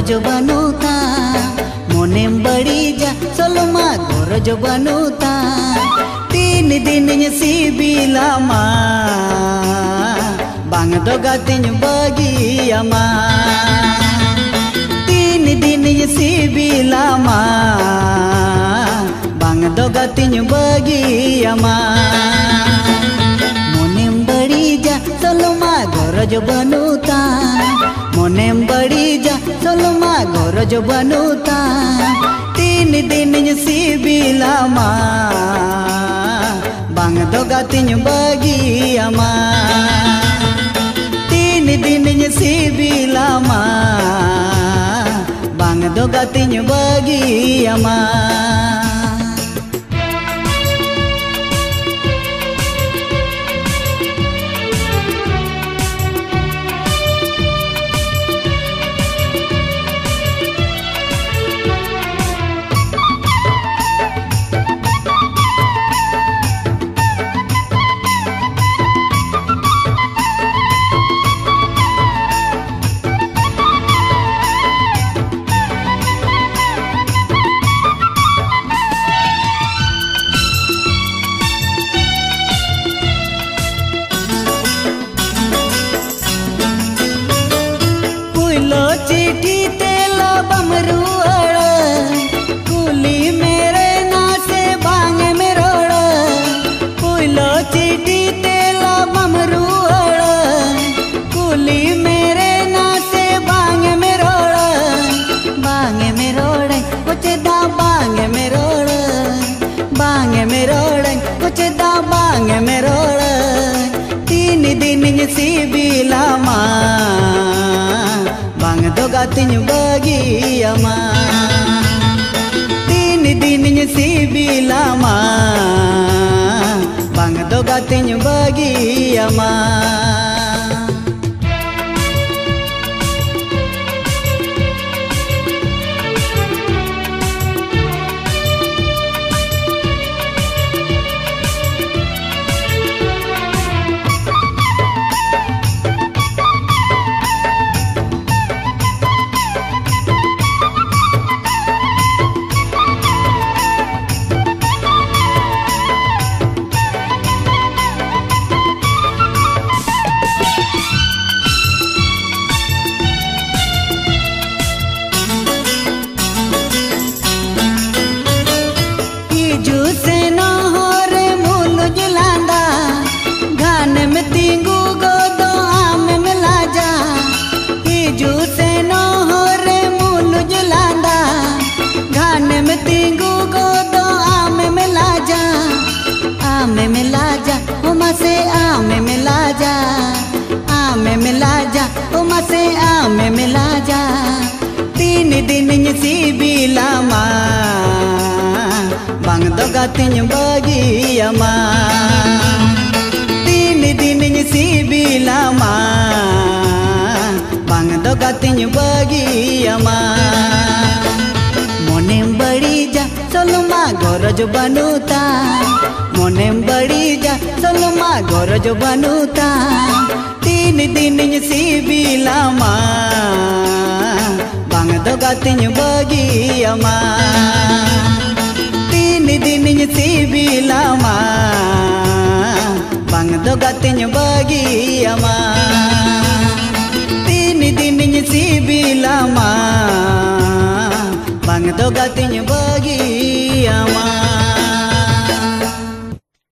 गरज बनुता मोनेम बड़ी जा सोलमा गरज बनुता तीन दिन सिबिला मा बांग दो गातिन बगिया मा तीन दिन सिबिला मा बांग दो गातिन बगिया मा मोनेम बड़ी जा सोलमा गरज बनुता मोनेम बड़ी जा सोलमा गरज बनुता तीन दिन सिबिला मा बांग दो गातिन बगिया मा तीन दिन सिबिला मा बांग दो गातिन बगिया मा चिट्ठी तेला बमरुअड़ कुली मेरे ना से बांग में रोड़ पुलो चिट्ठी तेला बमरुअड़ कुली मेरे ना से बांग में रोड़ कुछ दा बांग में रोड़ कुछ दा बांग में रोड़ तीन दिन सिबिला मा बांग दो गातिन बगिया मा तीन दिन सिबिला मा बांग दो गातिन बगिया मा से न हो रे मूल जुलांदा घान में तींगू गो दो आम में लाजा हिजू से न हो रे मूल जुलांदा घान में तींगू गो दो आम में लाजा उमा से आम में लाजा उमा से आम में लाजा तीन दिन सिबिला मा बांग दो गातिन बगिया मा तीन दिन सिबिला मा बांग दो गातिन बगिया मा मोनेम बड़ी जा सोलमा गरज बनुता मोनेम बड़ी जा सोलमा गरज बनुता तीन दिन सिबिला मा बांग दो गातिन बगिया मा तीन दिन सिबिला मा बांग दो गातिन बगिया मा तीन दिन सिबिला मा बांग दो गातिन बगिया मा।